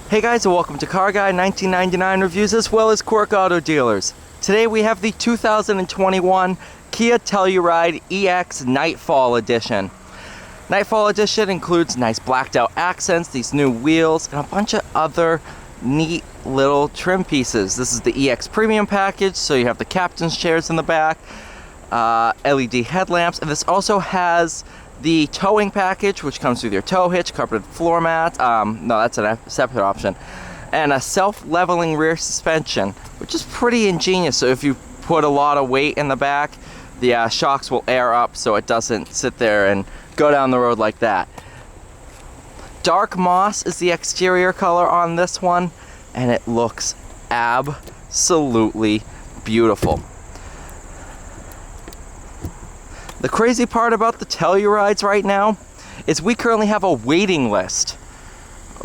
Hey guys, and welcome to Car Guy 1999 Reviews as well as Quirk Auto Dealers. Today we have the 2021 Kia Telluride EX Nightfall Edition. Nightfall Edition includes nice blacked out accents, these new wheels, and a bunch of other neat little trim pieces. This is the EX Premium package, so you have the captain's chairs in the back, LED headlamps, and this also has the towing package, which comes with your tow hitch, carpeted floor mat, no, that's a separate option, and a self-leveling rear suspension, which is pretty ingenious. So if you put a lot of weight in the back, the shocks will air up so it doesn't sit there and go down the road like that. Dark moss is the exterior color on this one, and it looks absolutely beautiful. The crazy part about the Tellurides right now is we currently have a waiting list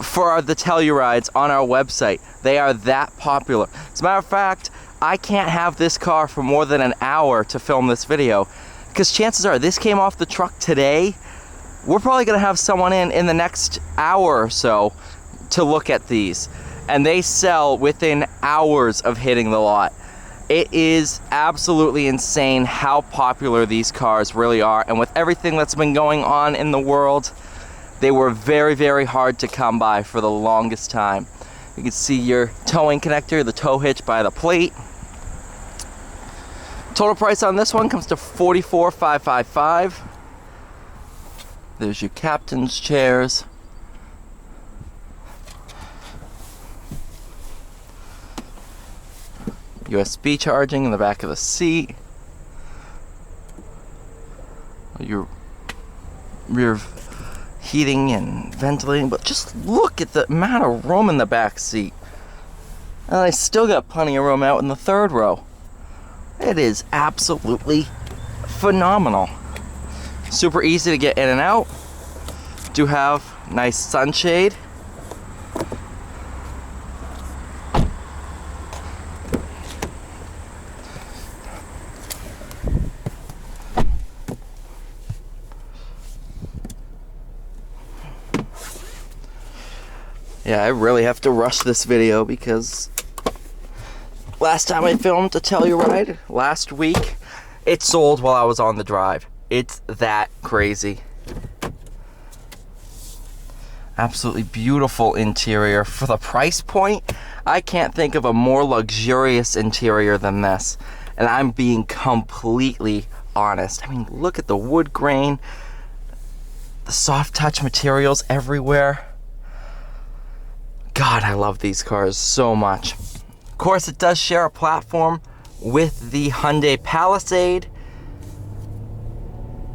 for the Tellurides on our website. They are that popular. As a matter of fact, I can't have this car for more than an hour to film this video, because chances are this came off the truck today. We're probably going to have someone in the next hour or so to look at these, and they sell within hours of hitting the lot. It is absolutely insane how popular these cars really are, and with everything that's been going on in the world, they were very, very hard to come by for the longest time. You can see your towing connector, the tow hitch by the plate. Total price on this one comes to $44,555. There's your captain's chairs. USB charging in the back of the seat. Your rear heating and ventilating, but just look at the amount of room in the back seat. And I still got plenty of room out in the third row. It is absolutely phenomenal. Super easy to get in and out. Do have nice sunshade. Yeah, I really have to rush this video because last time I filmed a Telluride, last week, it sold while I was on the drive. It's that crazy. Absolutely beautiful interior. For the price point, I can't think of a more luxurious interior than this. And I'm being completely honest. I mean, look at the wood grain, the soft touch materials everywhere. God, I love these cars so much. Of course, it does share a platform with the Hyundai Palisade.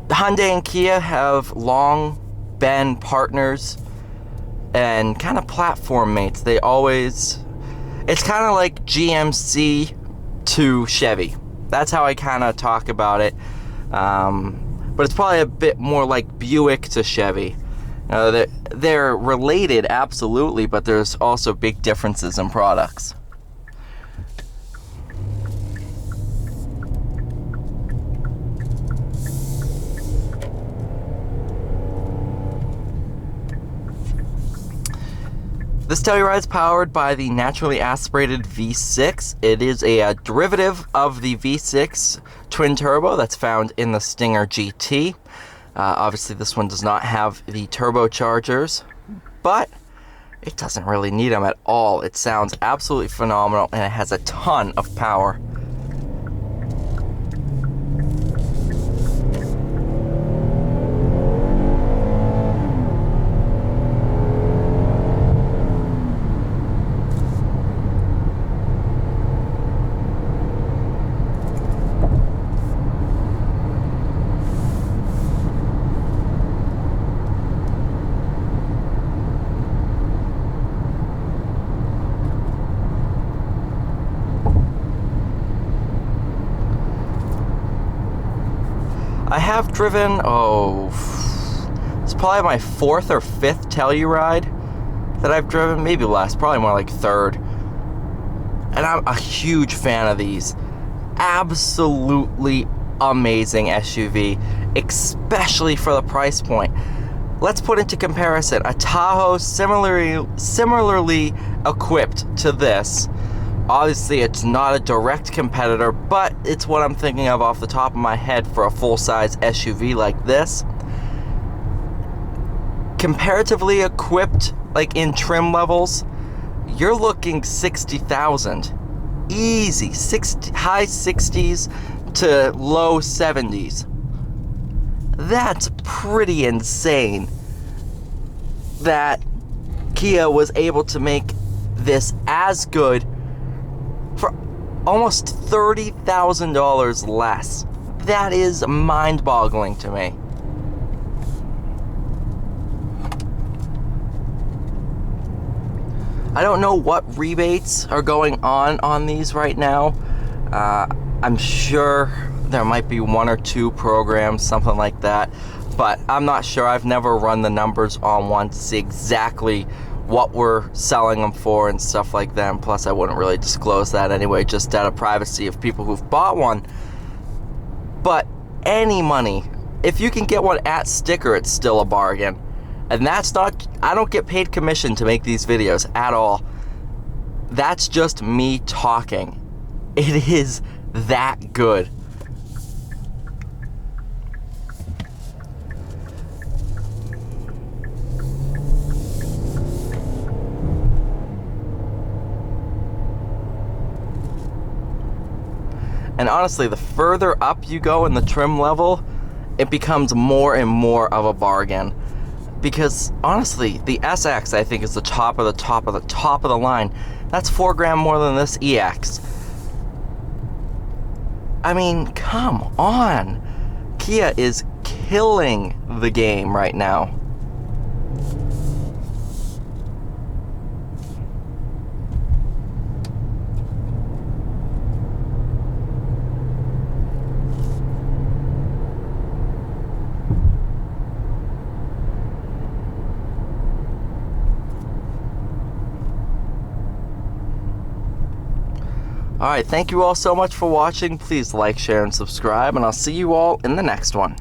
The Hyundai and Kia have long been partners and kind of platform mates. They always, it's kind of like GMC to Chevy. That's how I kind of talk about it. But it's probably a bit more like Buick to Chevy. They're related, absolutely, but there's also big differences in products. This Telluride is powered by the naturally aspirated V6. It is a derivative of the V6 twin turbo that's found in the Stinger GT. Obviously, this one does not have the turbochargers, but it doesn't really need them at all. It sounds absolutely phenomenal, and it has a ton of power. I have driven, it's probably my fourth or fifth Telluride that I've driven, maybe less, probably more like third. And I'm a huge fan of these. Absolutely amazing SUV, especially for the price point. let's put into comparison a Tahoe similarly equipped to this. Obviously, it's not a direct competitor, but it's what I'm thinking of off the top of my head for a full-size SUV like this. Comparatively equipped, like in trim levels, you're looking 60,000. Easy, high 60s to low 70s. That's pretty insane that Kia was able to make this as good for almost $30,000 less. That is mind-boggling to me. I don't know what rebates are going on these right now. I'm sure there might be 1 or 2 programs, something like that, but I'm not sure. I've never run the numbers on one to see exactly what we're selling them for and stuff like that. And plus, I wouldn't really disclose that anyway, just out of privacy of people who've bought one. But any money, if you can get one at sticker, it's still a bargain. And that's not, I don't get paid commission to make these videos at all. That's just me talking. It is that good. And honestly, the further up you go in the trim level, it becomes more and more of a bargain. Because honestly, the SX I think is the top of the top of the top of the line. That's $4,000 more than this EX. I mean, come on. Kia is killing the game right now. Alright, thank you all so much for watching. Please like, share, and subscribe, and I'll see you all in the next one.